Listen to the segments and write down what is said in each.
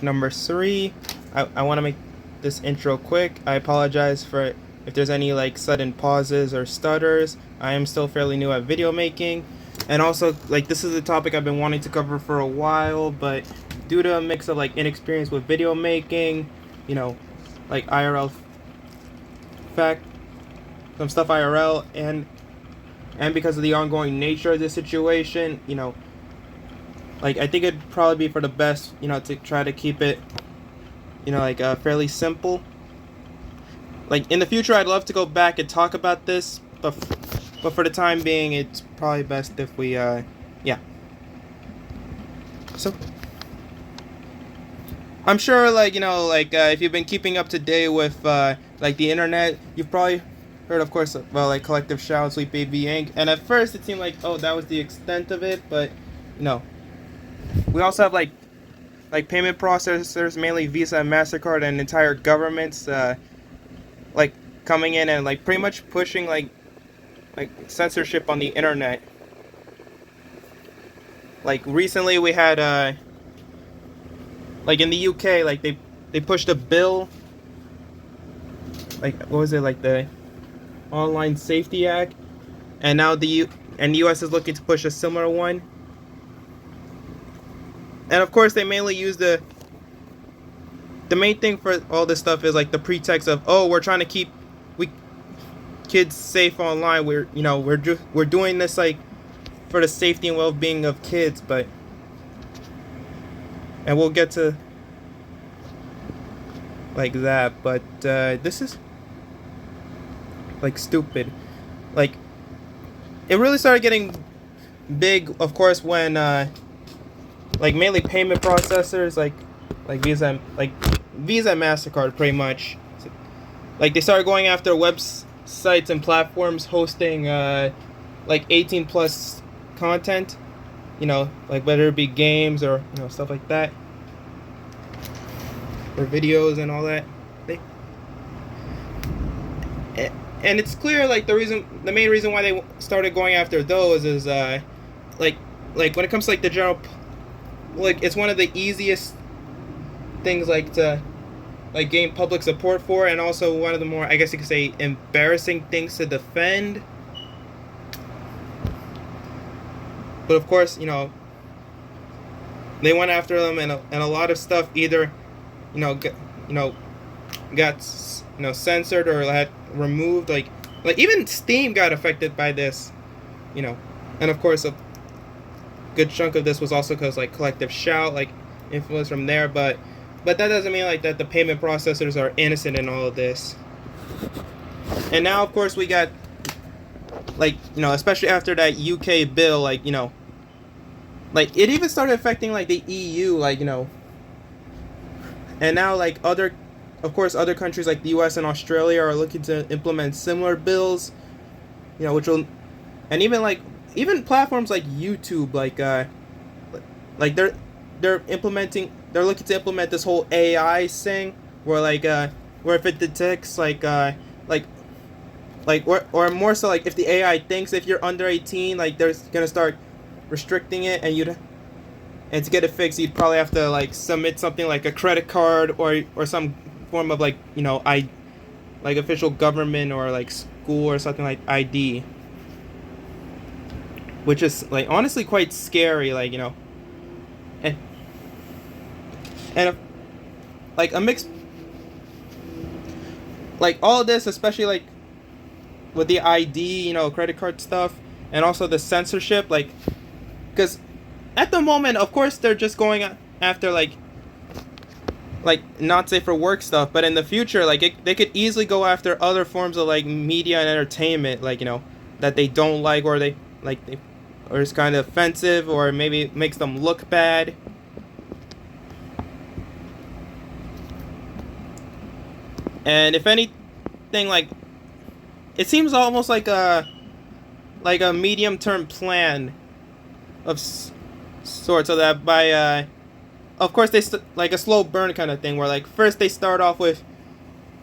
Number 3. I want to make this intro quick. I apologize for if there's any like sudden pauses or stutters. I am still fairly new at video making, and also like this is a topic I've been wanting to cover for a while, but due to a mix of like inexperience with video making, you know, like IRL fact, some stuff IRL, and because of the ongoing nature of the situation, you know, like I think it'd probably be for the best, you know, to try to keep it, you know, like fairly simple. Like in the future, I'd love to go back and talk about this, but for the time being, it's probably best if we, yeah. So, I'm sure, like, you know, like if you've been keeping up to date with like the internet, you've probably heard, of course, about like Collective Shout, Sweet Baby Inc. And at first, it seemed like, oh, that was the extent of it, but no. We also have like payment processors, mainly Visa and MasterCard, and entire governments like coming in and like pretty much pushing like censorship on the internet. Like recently we had like in the UK, like they pushed a bill, like what was it, like the Online Safety Act, and now the US is looking to push a similar one. And of course, they mainly use the main thing for all this stuff is like the pretext of, oh, we're trying to keep kids safe online. We're doing this like for the safety and well-being of kids, and we'll get to like that. But this is like stupid. Like it really started getting big, of course, when like mainly payment processors like Visa and MasterCard pretty much, like they started going after websites and platforms hosting like 18 plus content, you know, like whether it be games or, you know, stuff like that, or videos and all that. And it's clear like the main reason why they started going after those is like when it comes to like the general, like it's one of the easiest things like to like gain public support for, and also one of the more, I guess you could say, embarrassing things to defend. But of course, you know, they went after them, and a lot of stuff either, got censored or had removed. Like even Steam got affected by this, you know, and of course good chunk of this was also because like Collective Shout, like influence from there, but that doesn't mean like that the payment processors are innocent in all of this. And now of course we got like, you know, especially after that UK bill, like, you know, like it even started affecting like the EU, like, you know, and now like other countries like the US and Australia are looking to implement similar bills, you know, which will, and even platforms like YouTube, like they're looking to implement this whole AI thing where where if it detects or more so like if the AI thinks if you're under 18, like they're gonna start restricting it, and to get it fixed you'd probably have to like submit something like a credit card or some form of like, you know, like official government or like school or something like ID. Which is like honestly quite scary, like, you know, and like a mix, like all of this, especially like with the ID, you know, credit card stuff, and also the censorship, like, because at the moment, of course, they're just going after like not safe for work stuff, but in the future, like they could easily go after other forms of like media and entertainment, like, you know, that they don't like, or or it's kind of offensive, or maybe it makes them look bad. And if anything, like it seems almost like a medium-term plan of sorts, so that by of course they like a slow burn kind of thing, where like first they start off with,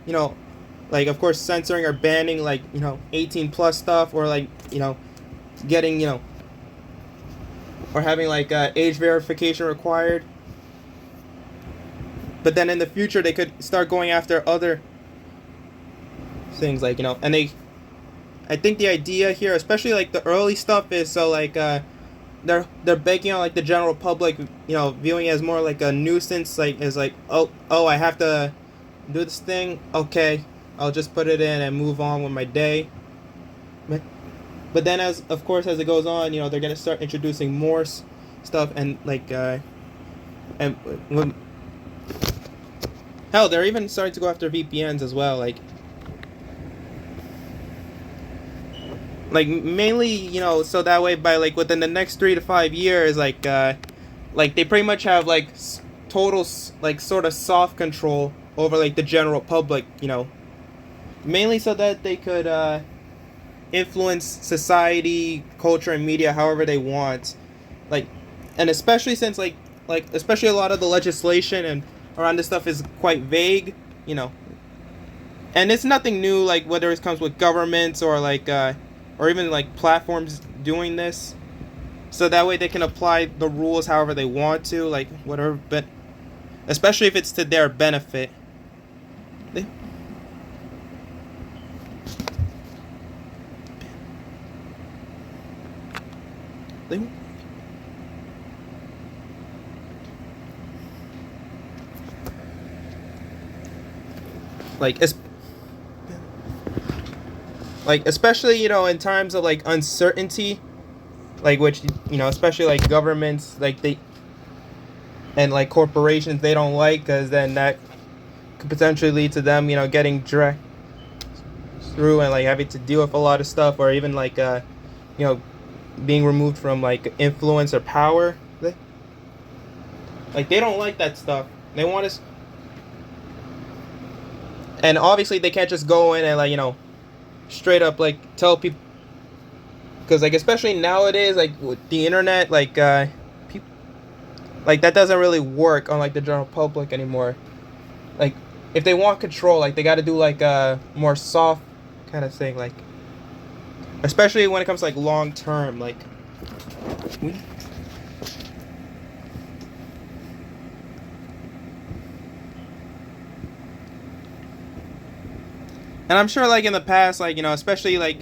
you know, like of course censoring or banning like, you know, 18 plus stuff, or like, you know, getting, you know, or having like age verification required. but then in the future they could start going after other things, like, you know. And I think the idea here, especially like the early stuff, is so like they're banking on like the general public, you know, viewing it as more like a nuisance, like is like, oh, I have to do this thing, okay, I'll just put it in and move on with my day. But then, as of course as it goes on, you know, they're gonna start introducing more stuff, and like and when, hell, they're even starting to go after VPNs as well, like mainly, you know, so that way by like within the next 3 to 5 years, like they pretty much have like total like sort of soft control over like the general public, you know, mainly so that they could influence society, culture, and media however they want, like, and especially since like especially a lot of the legislation and around this stuff is quite vague, you know, and it's nothing new, like whether it comes with governments or like or even like platforms doing this, so that way they can apply the rules however they want to, like whatever, but especially if it's to their benefit. Like especially, you know, in times of like uncertainty, like, which, you know, especially like governments, like they and like corporations, they don't like, because then that could potentially lead to them, you know, getting dragged through and like having to deal with a lot of stuff, or even like you know, being removed from like influence or power. Like they don't like that stuff. They want us, and obviously they can't just go in and like, you know, straight up like tell people, because like especially nowadays, like with the internet, like people, like that doesn't really work on like the general public anymore. Like if they want control, like they got to do like a more soft kind of thing, like especially when it comes to like long term, like and I'm sure like in the past, like, you know, especially like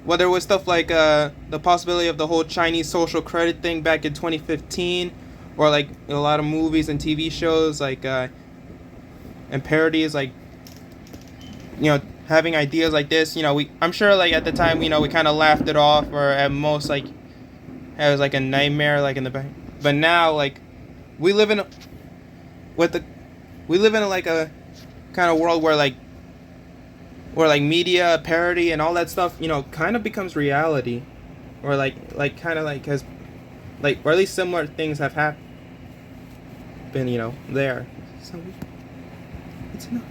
whether it was stuff like the possibility of the whole Chinese social credit thing back in 2015, or like a lot of movies and TV shows, like and parodies, like, you know, having ideas like this, you know, I'm sure like at the time, you know, we kind of laughed it off, or at most like it was like a nightmare, like in the back. But now, like, we live in like a kind of world where like media parody and all that stuff, you know, kind of becomes reality, or like kind of like has like, or at least similar things have happened, you know, there. So it's enough.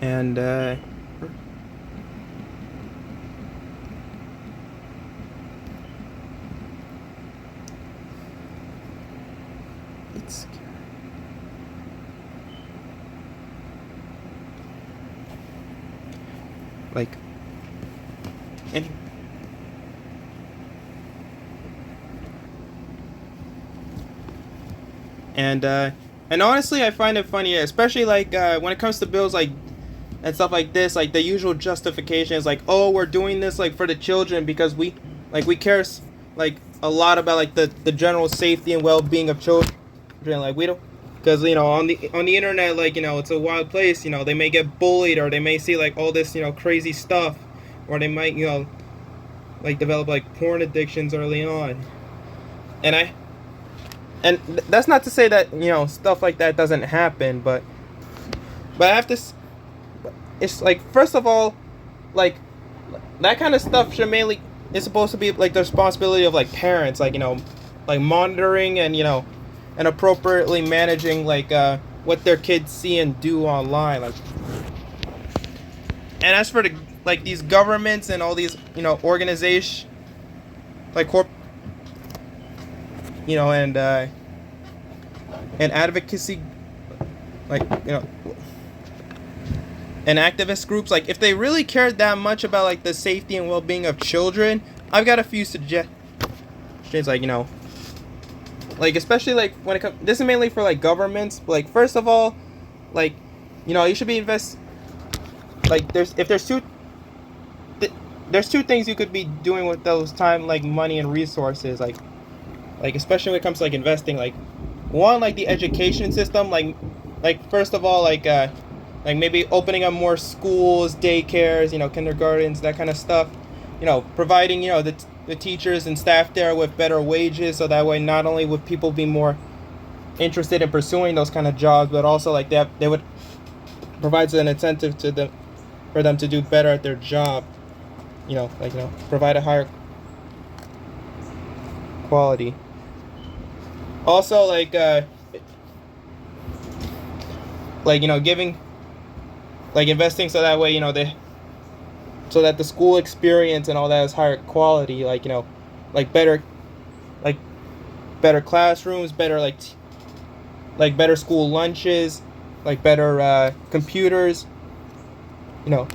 And it's scary. Like, and honestly, I find it funny, especially like when it comes to bills like and stuff like this, like the usual justification is like, oh, we're doing this like for the children because we care like a lot about like the general safety and well-being of children. Like we don't, because, you know, on the internet, like, you know, it's a wild place, you know, they may get bullied, or they may see like all this, you know, crazy stuff, or they might, you know, like develop like porn addictions early on. And that's not to say that, you know, stuff like that doesn't happen, but I have to. It's like, first of all, like that kind of stuff should mainly is supposed to be like the responsibility of like parents, like, you know, like monitoring and, you know, and appropriately managing like what their kids see and do online, like. And as for the like these governments and all these, you know, organizations like you know, and and advocacy, like, you know, and activist groups, like, if they really cared that much about, like, the safety and well-being of children, I've got a few suggestions, like, you know, like, especially, like, when it comes, this is mainly for, like, governments, but, like, first of all, like, you know, you should be like, there's two things you could be doing with those time, like, money and resources, like, especially when it comes to, like, investing, like, one, like, the education system, like, first of all, like maybe opening up more schools, daycares, you know, kindergartens, that kind of stuff, you know, providing, you know, the teachers and staff there with better wages, so that way not only would people be more interested in pursuing those kind of jobs, but also, like, they would provide an incentive to them for them to do better at their job, you know, like, you know, provide a higher quality. Also, like, you know, giving, like, investing so that way, you know, so that the school experience and all that is higher quality, like, you know, like, better classrooms, better, like better school lunches, like, better computers, you know,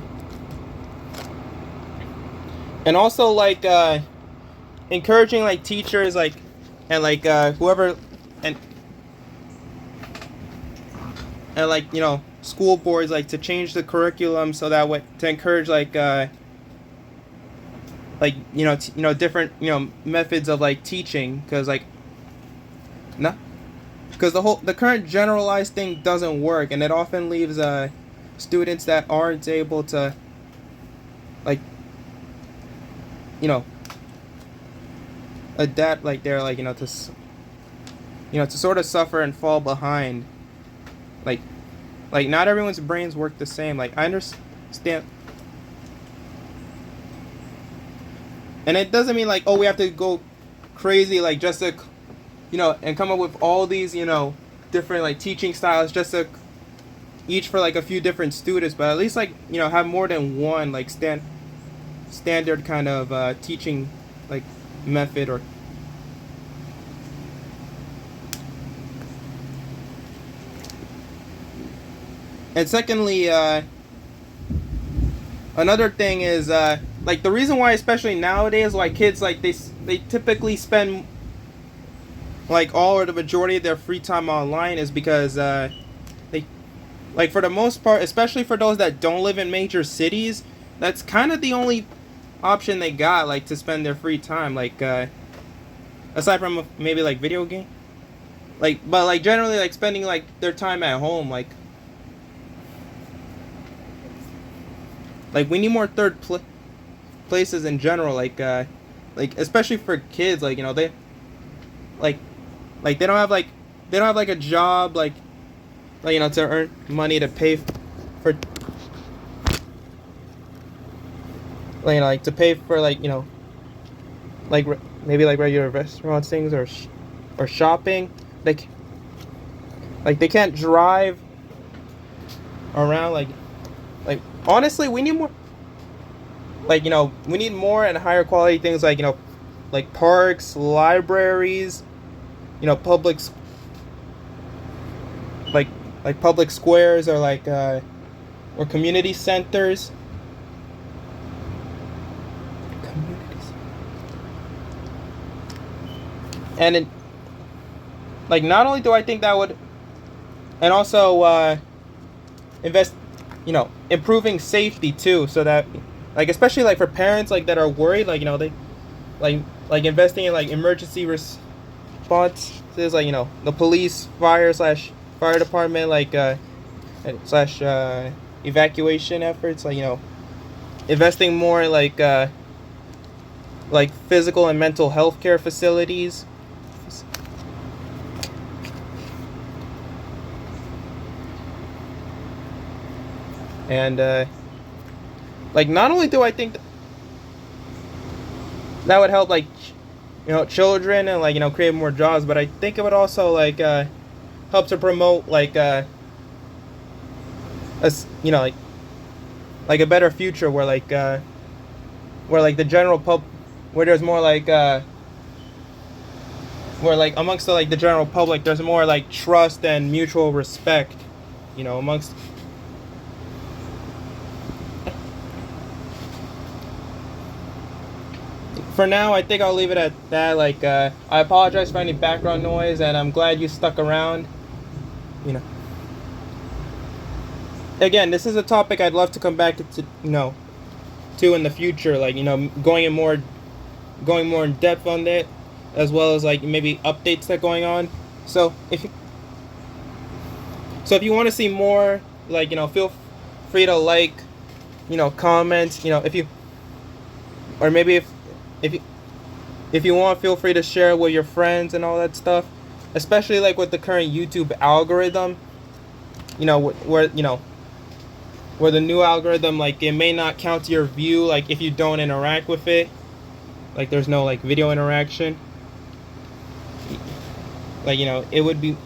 and also, like, encouraging, like, teachers, like, and, like, whoever, and like, you know, school boards, like, to change the curriculum so that way, to encourage, like, you know, different, you know, methods of, like, teaching, because, like, no, because the current generalized thing doesn't work, and it often leaves students that aren't able to, like, you know, adapt, like, they're, like, you know, to sort of suffer and fall behind, like, not everyone's brains work the same, like, I understand, and it doesn't mean, like, oh, we have to go crazy, like, just to, you know, and come up with all these, you know, different, like, teaching styles just to each for, like, a few different students, but at least, like, you know, have more than one, like, standard kind of teaching, like, method. Or and secondly, another thing is, like, the reason why, especially nowadays, like, kids, like, they typically spend, like, all or the majority of their free time online is because they, like, for the most part, especially for those that don't live in major cities, that's kind of the only option they got, like, to spend their free time, like, aside from maybe, like, video game, like, but, like, generally, like, spending, like, their time at home, like, we need more places in general, like, especially for kids, like, you know, they, like, they don't have, like, a job, like, you know, to earn money to pay for, like, you know, like, to pay for, like, you know, like, maybe, like, regular restaurants things, or shopping, like, they can't drive around, like, honestly, we need more, like, you know, we need more and higher quality things, like, you know, like, parks, libraries, you know, public squares, or, like, or community centers. And it, like, not only do I think that would, and also invest, you know, improving safety too, so that, like, especially, like, for parents, like, that are worried, like, you know, they, like investing in, like, emergency responses, like, you know, the police, fire department, like, slash evacuation efforts, like, you know, investing more in, like physical and mental health care facilities. And like, not only do I think that would help, like, you know, children, and, like, you know, create more jobs, but I think it would also, like, help to promote, like, you know, like a better future where, like, the general where there's more, like, where like amongst the general public, there's more like trust and mutual respect, you know, amongst. For now, I think I'll leave it at that. Like, I apologize for any background noise, and I'm glad you stuck around. You know, again, this is a topic I'd love to come back to, to in the future. Like, going more in depth on it, as well as like maybe updates that are going on. So if you want to see more, like, feel free to like, comment. If you, or maybe if you want, feel free to share with your friends and all that stuff. Especially like with the current YouTube algorithm, where the new algorithm, like, it may not count your view, like, if you don't interact with it. Like, there's no like video interaction. Like, it would be,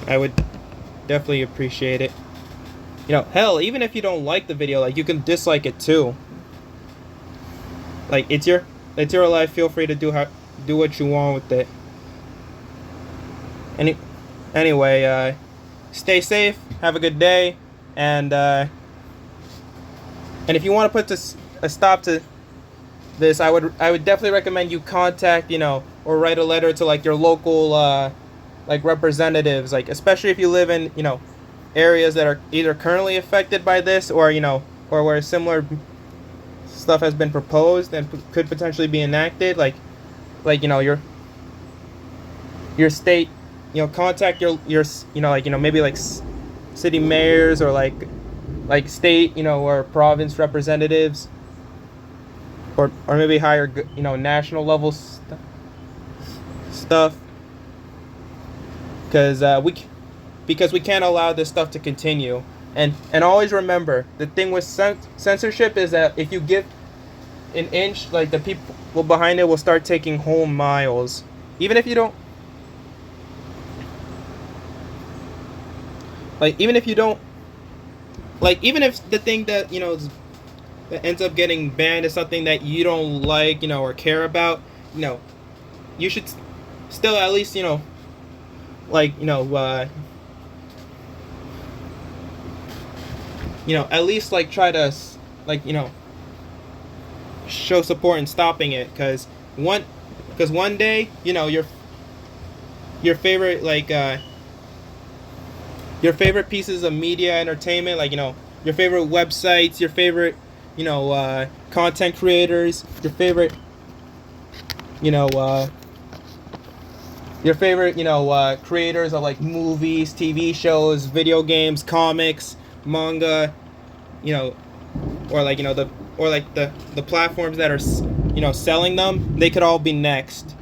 I would definitely appreciate it. Hell, even if you don't like the video, like, you can dislike it too. Like, it's your life. Feel free to do what you want with it. Anyway, stay safe. Have a good day, and if you want to put a stop to this, I would definitely recommend you contact, or write a letter to like your local like representatives, like, especially if you live in areas that are either currently affected by this, or or where similar stuff has been proposed and could potentially be enacted, like your state, contact your maybe like city mayors, or like state, or province representatives, or maybe higher, national level stuff, because we can't allow this stuff to continue. And always remember, the thing with censorship is that if you give an inch, like, the people behind it will start taking whole miles. Even if you don't, even if the thing that, that ends up getting banned is something that you don't like, or care about, you should still at least, at least like try to show support in stopping it, because one day, your favorite, like, your favorite pieces of media entertainment, like, your favorite websites, your favorite, content creators, your favorite creators of like movies, TV shows, video games, comics, manga, or like the platforms that are selling them, they could all be next.